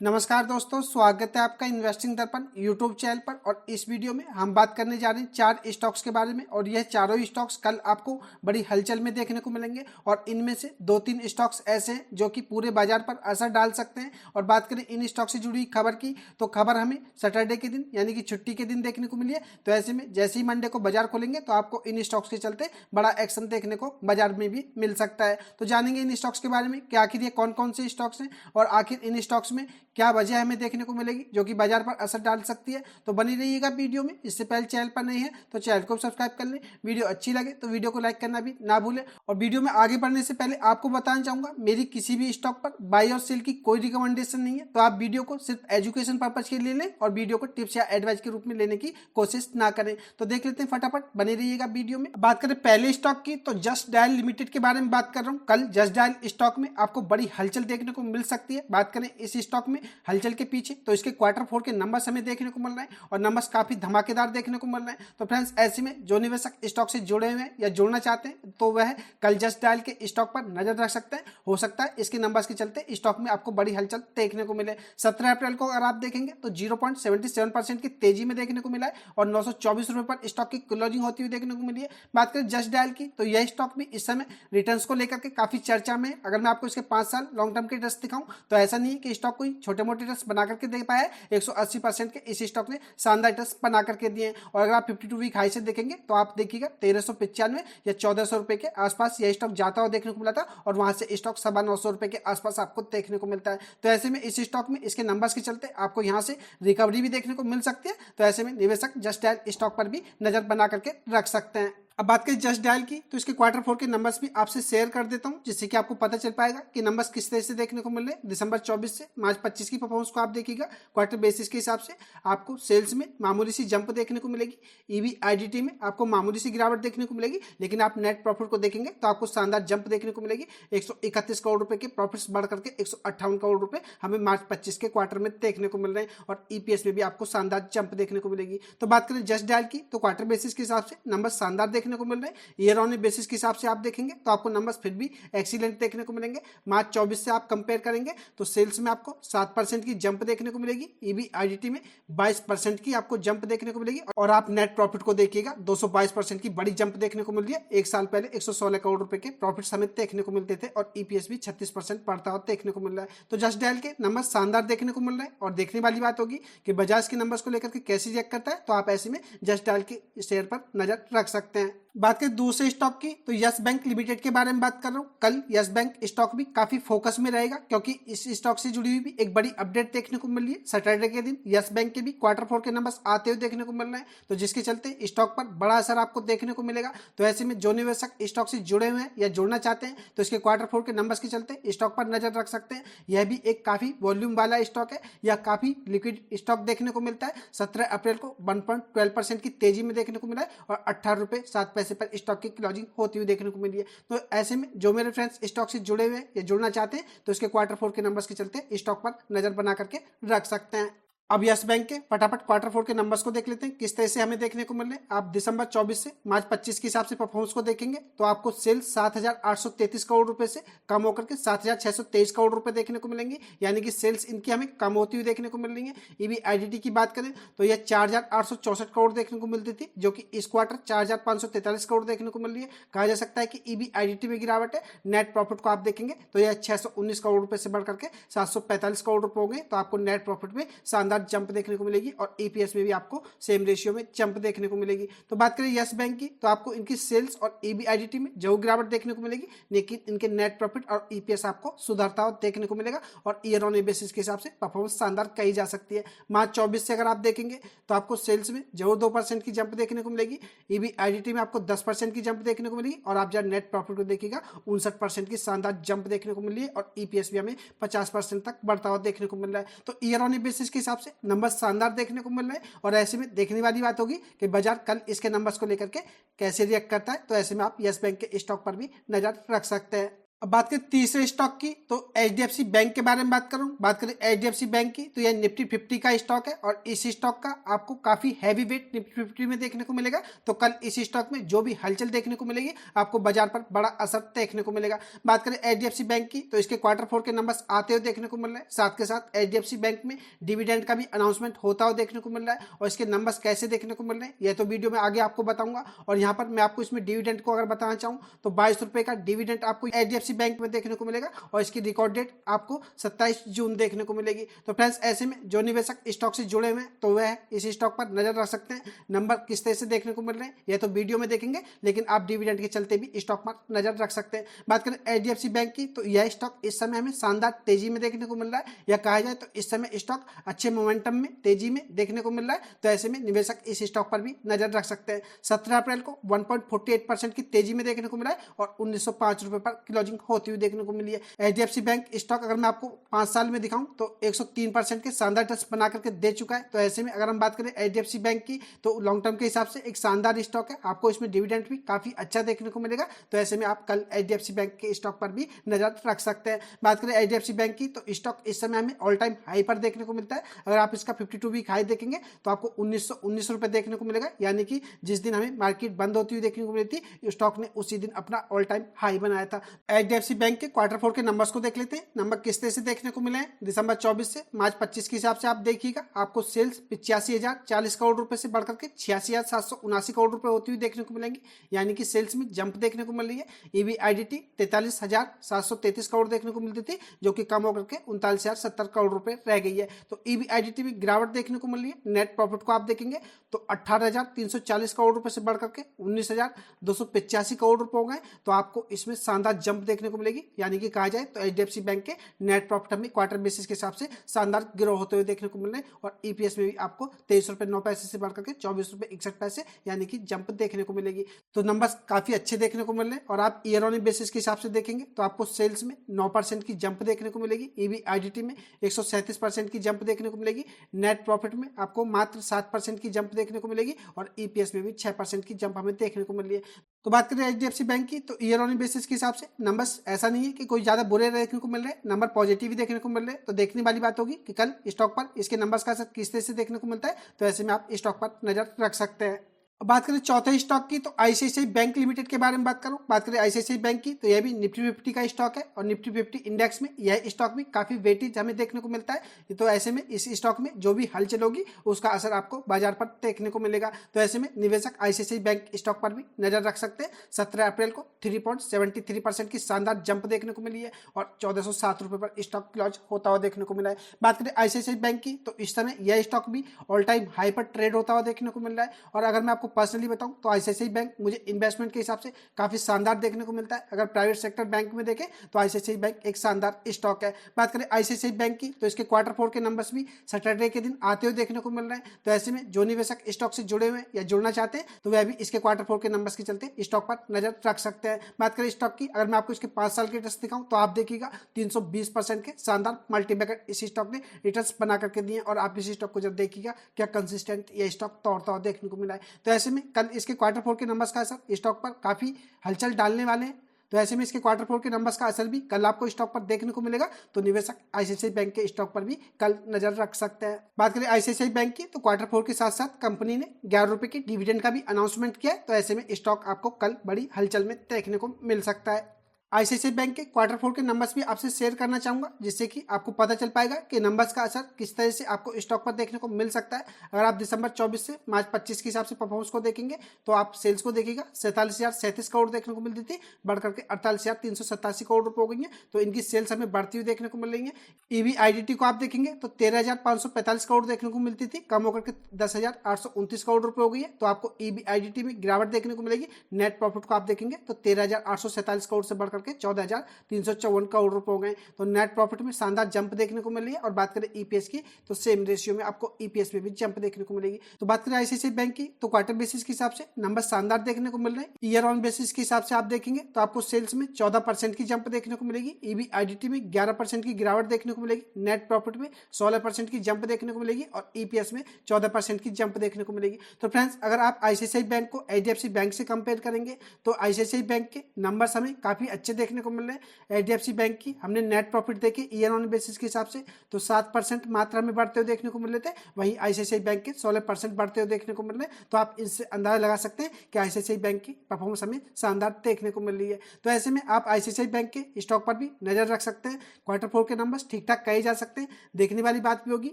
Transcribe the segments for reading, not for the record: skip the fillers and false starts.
नमस्कार दोस्तों, स्वागत है आपका इन्वेस्टिंग दर्पण यूट्यूब चैनल पर। और इस वीडियो में हम बात करने जा रहे हैं 4 स्टॉक्स के बारे में। और यह चारों स्टॉक्स कल आपको बड़ी हलचल में देखने को मिलेंगे। और इनमें से 2-3 स्टॉक्स ऐसे हैं जो कि पूरे बाजार पर असर डाल सकते हैं। और बात करें इन स्टॉक से जुड़ी खबर की, तो खबर हमें सैटरडे के दिन यानी कि छुट्टी के दिन देखने को मिली है। तो ऐसे में जैसे ही मंडे को बाजार खोलेंगे तो आपको इन स्टॉक्स के चलते बड़ा एक्शन देखने को बाजार में भी मिल सकता है। तो जानेंगे इन स्टॉक्स के बारे में कि आखिर ये कौन कौन से स्टॉक्स हैं और आखिर इन स्टॉक्स में क्या वजह हमें देखने को मिलेगी जो कि बाजार पर असर डाल सकती है। तो बनी रहिएगा वीडियो में। इससे पहले चैनल पर नहीं है तो चैनल को सब्सक्राइब कर लें। वीडियो अच्छी लगे तो वीडियो को लाइक करना भी ना भूलें। और वीडियो में आगे बढ़ने से पहले आपको बताना चाहूंगा, मेरी किसी भी स्टॉक पर बाई और सेल की कोई रिकमेंडेशन नहीं है। तो आप वीडियो को सिर्फ एजुकेशन पर्पज के लिए लें और वीडियो को टिप्स या एडवाइस के रूप में लेने की कोशिश ना करें। तो देख लेते हैं फटाफट, बने रहिएगा वीडियो में। बात करें पहले स्टॉक की, तो जस्ट डायल लिमिटेड के बारे में बात कर रहा हूँ। कल जस्ट डायल स्टॉक में आपको बड़ी हलचल देखने को मिल सकती है। बात करें इस स्टॉक में हलचल के पीछे, तो इसके क्वार्टर 4 के नंबर्स हमें देखने को मिल रहे हैं और नंबर्स काफी धमाकेदार देखने को मिल रहे हैं। तो फ्रेंड्स, ऐसे में जो निवेशक स्टॉक से जुड़े हुए हैं या जुड़ना चाहते हैं तो वह कल जस्ट डायल के स्टॉक पर नजर रख सकते हैं। हो सकता है इसके नंबर्स के चलते स्टॉक में आपको बड़ी हलचल देखने को मिले। 17 अप्रैल को अगर आप देखेंगे तो 0.77% की तेजी में देखने को मिला है और 924 रुपए पर स्टॉक की क्लोजिंग होती हुई देखने को मिली है। बात करें जस्ट डायल की, तो यह स्टॉक भी इस समय रिटर्न्स को लेकर के काफी चर्चा में है। अगर मैं आपको इसके 5 साल लॉन्ग टर्म के रिटर्न्स दिखाऊं तो ऐसा नहीं है कि स्टॉक कोई छोटे मोटे रिटर्न्स बना करके दे पाया है। 180% के इस स्टॉक ने शानदार रिटर्न्स बना करके दिए हैं। और अगर आप 52 वीक हाई से देखेंगे तो आप देखिएगा 1395 या 1400 रुपए के आसपास यह स्टॉक जाता हुआ देखने को मिला था और वहां से स्टॉक 950 रुपए के आसपास आपको देखने को मिलता है। तो ऐसे में इस स्टॉक में इसके नंबर्स के चलते आपको यहां से रिकवरी भी देखने को मिल सकती है। तो ऐसे में निवेशक जस्ट डायल स्टॉक पर भी नजर बना करके रख सकते हैं। अब बात करें जस्ट डायल की, तो इसके क्वार्टर 4 के नंबर्स भी आपसे शेयर कर देता हूं, जिससे कि आपको पता चल पाएगा कि नंबर्स किस तरह से देखने को मिल रहे हैं। दिसंबर 24 से मार्च 25 की परफॉर्मेंस को आप देखिएगा क्वार्टर बेसिस के हिसाब से आपको सेल्स में मामूली सी जंप देखने को मिलेगी। EBIDT में आपको मामूली सी गिरावट देखने को मिलेगी। लेकिन आप नेट प्रॉफिट को देखेंगे तो आपको शानदार जंप देखने को मिलेगी। 131 करोड़ रुपए के प्रॉफिट्स बढ़ करके 158 करोड़ रुपए हमें मार्च 25 के क्वार्टर में देखने को मिल रहे हैं। और EPS में भी आपको शानदार जंप देखने को मिलेगी। तो बात करें जस्ट डायल की, तो क्वार्टर बेसिस के हिसाब से नंबर शानदार देखने को मिल रहे हैं। ईयर ऑन बेसिस के हिसाब से आप देखेंगे तो आपको नंबर्स फिर भी एक्सीलेंट देखने को मिलेंगे। मार्च 24 से आप कंपेयर करेंगे तो सेल्स में आपको 7% की जंप देखने को मिलेगी। EBIDT में 22% की आपको जंप देखने को मिलेगी। और आप नेट प्रॉफिट को देखिएगा 222% की बड़ी जंप देखने को मिल रही है। एक साल पहले 116 करोड़ रुपए के प्रॉफिट हमें देखने को मिलते थे और EPS भी 36% बढ़ता हुआ देखने को मिल रहा है। तो जस्ट डायल के नंबर शानदार देखने को मिल रहे हैं। और देखने वाली बात होगी कि बजाज के नंबर्स को लेकर के कैसे रिएक्ट करता है। तो आप ऐसे में जस्ट डायल के शेयर पर नजर रख सकते हैं। बात करें दूसरे स्टॉक की, तो यस बैंक लिमिटेड के बारे में बात कर रहा हूं। कल यस बैंक स्टॉक भी काफी फोकस में रहेगा क्योंकि इस स्टॉक से जुड़ी हुई भी एक बड़ी अपडेट देखने को मिल रही है। सैटरडे के दिन यस बैंक के भी क्वार्टर 4 के नंबर्स आते हुए देखने को मिल रहे हैं, तो जिसके चलते स्टॉक पर बड़ा असर आपको देखने को मिलेगा। तो ऐसे में जो निवेशक स्टॉक से जुड़े हुए हैं या जुड़ना चाहते हैं तो इसके क्वार्टर 4 के नंबर्स के चलते स्टॉक पर नजर रख सकते हैं। यह भी एक काफी वॉल्यूम वाला स्टॉक है, यह काफी लिक्विड स्टॉक देखने को मिलता है। 17 अप्रैल को 1.12% की तेजी में देखने को मिला है और 18 रुपए 7 पैसे पर स्टॉक की क्लोजिंग होती हुई देखने को मिली है। तो ऐसे में जो मेरे फ्रेंड्स स्टॉक से जुड़े हुए हैं या जुड़ना चाहते हैं तो इसके क्वार्टर 4 के नंबर्स के चलते स्टॉक पर नजर बना करके रख सकते हैं। अब यस बैंक के फटाफट क्वार्टर 4 के नंबर्स को देख लेते हैं किस तरह से हमें देखने को मिल रहे हैं। आप दिसंबर 24 से मार्च 25 के हिसाब से परफॉर्मेंस को देखेंगे तो आपको सेल्स 7,833 करोड़ रुपए से कम होकर के 7,623 करोड़ रुपए देखने को मिलेंगे। यानी कि सेल्स इनकी हमें कम होती हुई देखने को मिल रही है। EBIDT की बात करें तो यह 4,864 करोड़ देखने को मिलती थी, जो कि इस क्वार्टर 4,543 करोड़ देखने को मिल रही है। कहा जा सकता है कि EBIDT में गिरावट है। नेट प्रॉफिट को आप देखेंगे तो यह 619 करोड़ रुपए से बढ़ करके 745 करोड़ रुपए हो गए। तो आपको नेट प्रॉफिट में शानदार जंप देखने को मिलेगी और EPS में भी आपको सेम रेशियो में जंप देखने को मिलेगी। तो बात करें यस बैंक की, तो आपको इनकी सेल्स और EBIDT में जो गिरावट देखने को मिलेगी, लेकिन इनके नेट प्रॉफिट और EPS आपको सुधरता हुआ देखने को मिलेगा। और ईयर ऑन बेसिस के हिसाब से परफॉर्मेंस शानदार कही जा सकती है। मार्च 24 से अगर आप देखेंगे तो आपको सेल्स में जरूर 2% की जंप देखने को मिलेगी। EBIDT में आपको 10% की जंप देखने को मिलेगी। और आप जब नेट प्रॉफिट को देखिएगा 59% की शानदार जंप देखने को मिल रही है और EPS भी हमें 50% तक बढ़ता हुआ देखने को मिल रहा है। तो ईयर ऑन बेसिस के हिसाब से नंबर शानदार देखने को मिल रहे हैं। और ऐसे में देखने वाली बात होगी कि बाजार कल इसके नंबर्स को लेकर के कैसे रिएक्ट करता है। तो ऐसे में आप यस बैंक के स्टॉक पर भी नजर रख सकते हैं। अब बात करें तीसरे स्टॉक की, तो एचडीएफसी बैंक के बारे में बात करूं। बात करें एचडीएफसी बैंक की, तो यह निफ्टी 50 का स्टॉक है और इस स्टॉक का आपको काफी हैवी वेट निफ्टी 50 में देखने को मिलेगा। तो कल इस स्टॉक में जो भी हलचल देखने को मिलेगी, आपको बाजार पर बड़ा असर देखने को मिलेगा। बात करें एचडीएफसी बैंक की, तो इसके Q4 के नंबर्स आते हुए देखने को मिल रहे हैं। साथ के साथ एचडीएफसी बैंक में डिविडेंड का भी अनाउंसमेंट होता हुआ देखने को मिल रहा है और इसके नंबर्स कैसे देखने को मिल रहे हैं यह तो वीडियो में आगे आपको बताऊंगा। और यहाँ पर मैं आपको इसमें डिविडेंड को अगर बताना चाहूँ तो 22 रुपए का डिविडेंड आपको एचडीएफसी बैंक में देखने को मिलेगा और इसकी रिकॉर्ड डेट आपको 27 जून देखने को मिलेगी। तो फ्रेंड्स, ऐसे में जो निवेशक स्टॉक से जुड़े हुए हैं तो वह इस स्टॉक पर नजर रख सकते हैं। नंबर किस तरह से देखने को मिल रहे हैं यह तो वीडियो में देखेंगे, लेकिन आप डिविडेंड के चलते भी स्टॉक पर नजर रख सकते हैं। बात करें एचडीएफसी बैंक की, तो यह स्टॉक इस समय हमें शानदार तेजी में देखने को मिल रहा है, या कहा जाए तो इस समय स्टॉक अच्छे मोमेंटम में तेजी में देखने को मिल रहा है। तो ऐसे में निवेशक इस स्टॉक पर भी नजर रख सकते हैं। 17 अप्रैल को 1.48% की तेजी में देखने को मिला है और 1905 रुपए पर क्लोजिंग होती हुई देखने को मिली है। एचडीएफसी बैंक स्टॉक अगर मैं आपको 5 साल में दिखाऊं तो 103% के शानदार टच बना करके दे चुका है। तो ऐसे में अगर हम बात करें एचडीएफसी बैंक की, तो लॉन्ग टर्म के हिसाब से एक शानदार स्टॉक है, आपको इसमें डिविडेंड भी काफी अच्छा देखने को मिलेगा। तो ऐसे में आप कल एचडीएफसी बैंक के स्टॉक पर भी नजर रख सकते हैं। बात करें एचडीएफसी बैंक की, तो स्टॉक इस समय हमें ऑल टाइम हाई पर देखने को मिलता है। अगर आप इसका 52 वीक हाई देखेंगे तो आपको 1919 रुपए देखने को मिलेगा, यानी कि जिस दिन हमें मार्केट बंद होती हुई देखने को मिली थी, स्टॉक ने उसी दिन अपना ऑल टाइम हाई बनाया था। एचडीएफसी बैंक के Q4 के नंबर्स को देख लेते हैं। नंबर किस तरह से देखने को मिले हैं दिसंबर 24 से मार्च 25 के हिसाब से आप देखिएगा, आपको सेल्स 85,040 करोड़ रुपए से बढ़कर के 86,779 करोड़ रुपए होती हुई देखने को मिलेंगी, यानी कि सेल्स में जंप देखने को मिल रही है। ईबीआईडीटी 43,733 करोड़ देखने को मिलती थी, जो कि कम होकर के 39,070 करोड़ रुपए रह गई है। तो ईबीआईडीटी में गिरावट देखने को मिल रही है। नेट प्रॉफिट को आप देखेंगे तो 18,340 करोड़ रुपए से बढ़कर के 19,285 करोड़ रुपए हो गए। तो आपको इसमें शानदार जंप देखने को मिलेगी, यानी कि कहा जाए तो एचडीएफसी बैंक के नेट प्रॉफिट में क्वार्टर बेसिस के हिसाब से शानदार गिरो होते हुए देखने को मिल रहे हैं। और ईपीएस में भी आपको 23.09 से बढ़कर के 24.61, यानी कि जंप देखने को मिलेगी। तो नंबर्स काफी अच्छे देखने को मिल रहे हैं। और आप ईयर ऑन बेसिस के हिसाब से देखेंगे तो आपको सेल्स में 9% की जंप देखने को मिलेगी, ईबीआईडीटी में 137% की जंप देखने को मिलेगी, नेट प्रॉफिट में आपको मात्र 7% की जंप देखने को मिलेगी और ईपीएस में भी 6% की जंप हमें देखने को मिल रही है। तो बात करें एचडीएफसी बैंक की, तो ईयर ऑन बेसिस के हिसाब से नंबर्स ऐसा नहीं है कि कोई ज्यादा बुरे देखने को मिल रहे हैं, नंबर पॉजिटिव ही देखने को मिल रहे हैं। तो देखने वाली बात होगी कि कल स्टॉक पर इसके नंबर्स का असर किस तरह से देखने को मिलता है। तो ऐसे में आप स्टॉक पर नजर रख सकते हैं। बात करें चौथे स्टॉक की, तो आईसीआईसीआई बैंक लिमिटेड के बारे में बात करूं। बात करें आईसीआईसीआई बैंक की, तो यह भी निफ्टी 50 का स्टॉक है और निफ्टी 50 इंडेक्स में यह स्टॉक भी काफी वेटेज हमें देखने को मिलता है। तो ऐसे में इस स्टॉक में जो भी हलचल होगी उसका असर आपको बाजार पर देखने को मिलेगा। तो ऐसे में निवेशक आईसीआईसीआई बैंक स्टॉक पर भी नजर रख सकते हैं। 17 अप्रैल को 3.73% की शानदार जंप देखने को मिली है और 1407 रुपए पर स्टॉक क्लोज होता हुआ देखने को मिला है। बात करें आईसीआईसीआई बैंक की, तो इस समय यह स्टॉक भी ऑल टाइम हाई पर ट्रेड होता हुआ देखने को मिल रहा है। और अगर मैं आपको पर्सनली बताऊं तो आईसीआईसीआई बैंक मुझे इन्वेस्टमेंट के हिसाब से काफी शानदार देखने को मिलता है। अगर प्राइवेट सेक्टर बैंक में देखें तो आईसीआईसीआई बैंक एक शानदार स्टॉक है। बात करें आईसीआईसीआई बैंक की, तो इसके Q4 के नंबर्स भी सैटरडे के दिन आते हुए देखने को मिल रहे हैं। तो ऐसे में जो निवेशक स्टॉक से जुड़े हुए या जुड़ना चाहते हैं तो वह भी इसके Q4 के नंबर्स के चलते स्टॉक पर नजर रख सकते हैं। बात करें स्टॉक की, अगर मैं आपको इसके 5 साल के रिटर्न दिखाऊं तो आप देखिएगा 320% के शानदार मल्टीबैगर इस स्टॉक ने रिटर्न बना करके दिए और आप इस स्टॉक को जब देखिएगा क्या कंसिस्टेंट ये स्टॉक तोड़ता हुआ देखने को मिला है। तो ऐसे में कल इसके Q4 के नंबर्स का असर स्टॉक पर काफी हलचल डालने वाले हैं। तो ऐसे में इसके Q4 के नंबर्स का असर भी कल आपको स्टॉक पर देखने को मिलेगा। तो निवेशक आईसीआईसीआई बैंक के स्टॉक पर भी कल नजर रख सकते हैं। बात करें आईसीआईसीआई बैंक की, तो Q4 के साथ साथ कंपनी ने 11 रुपए की डिविडेंड का भी अनाउंसमेंट किया है। तो ऐसे में स्टॉक आपको कल बड़ी हलचल में देखने को मिल सकता है। आईसीआईसीआई बैंक के Q4 के नंबर्स भी आपसे शेयर करना चाहूंगा, जिससे कि आपको पता चल पाएगा कि नंबर्स का असर किस तरह से आपको स्टॉक पर देखने को मिल सकता है। अगर आप दिसंबर 24 से मार्च 25 के हिसाब से परफॉर्मेंस को देखेंगे तो आप सेल्स को देखिएगा 47,037 करोड़ देखने को मिलती थी, बढ़कर के 48,387 करोड़ रुपए हो गई है। तो इनकी सेल्स हमें बढ़ती हुई देखने को मिल रही है। ईबीआईडीटी को आप देखेंगे तो 13,545 करोड़ देखने को मिलती थी, कम होकर के 10,829 करोड़ रुपए हो गई है। तो आपको ईबीआईडीटी में गिरावट देखने को मिलेगी। नेट प्रॉफिट को आप देखेंगे तो 13,847 करोड़ से बढ़कर के 14,354 करोड़ रुपए हो गए। तो नेट प्रॉफिट में शानदार जंप देखने को मिल रही है। और बात करें ईपीएस की, तो सेम रेशियो में आपको ईपीएस में भी जंप देखने को मिलेगी। तो बात करें आईसीआईसीआई बैंक की, तो क्वार्टर बेसिस के हिसाब से नंबर शानदार देखने को मिल रहे हैं। ईयर ऑन बेसिस के हिसाब से आप देखेंगे तो आपको सेल्स में 14% की जंप देखने को मिलेगी, ईबीआईडीटी में 11% की गिरावट देखने को मिलेगी, नेट प्रॉफिट में 16% की जंप देखने को मिलेगी और ईपीएस में 14% की जंप देखने को मिलेगी। तो फ्रेंड्स, अगर आप आईसीआईसीआई बैंक को एचडीएफसी बैंक से कंपेयर करेंगे तो आईसीआईसीआई बैंक के नंबर्स हमें काफी अच्छे अच्छे देखने को मिल रहे हैं। HDFC बैंक की हमने नेट प्रॉफिट देखे ईयर ऑन बेसिस के हिसाब से तो 7% मात्रा में बढ़ते हुए देखने को मिल रहे थे, वहीं ICICI बैंक के 16% बढ़ते हुए देखने को मिल रहे हैं। तो आप इससे अंदाजा लगा सकते हैं कि ICICI बैंक की परफॉर्मेंस हमें शानदार देखने को मिल रही है। तो ऐसे में आप ICICI बैंक के स्टॉक पर भी नजर रख सकते हैं। Q4 के नंबर्स ठीक ठाक कहे जा सकते हैं। देखने वाली बात भी होगी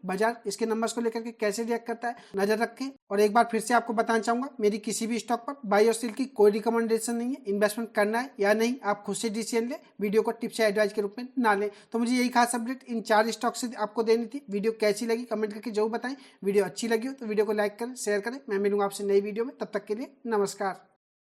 बाजार इसके नंबर्स को लेकर के कैसे रिएक्ट करता है, नजर रखें। और एक बार फिर से आपको बताना चाहूंगा, मेरी किसी भी स्टॉक पर बाई और सेल की कोई रिकमेंडेशन नहीं है। इन्वेस्टमेंट करना है या नहीं आप खुद से डिसीजन लें, वीडियो को टिप्स या एडवाइस के रूप में ना लें। तो मुझे यही खास अपडेट इन 4 स्टॉक से आपको देनी थी। वीडियो कैसी लगी कमेंट करके जरूर बताएं। वीडियो अच्छी लगी हो तो वीडियो को लाइक करें, शेयर करें। मैं मिलूंगा आपसे नई वीडियो में, तब तक के लिए नमस्कार।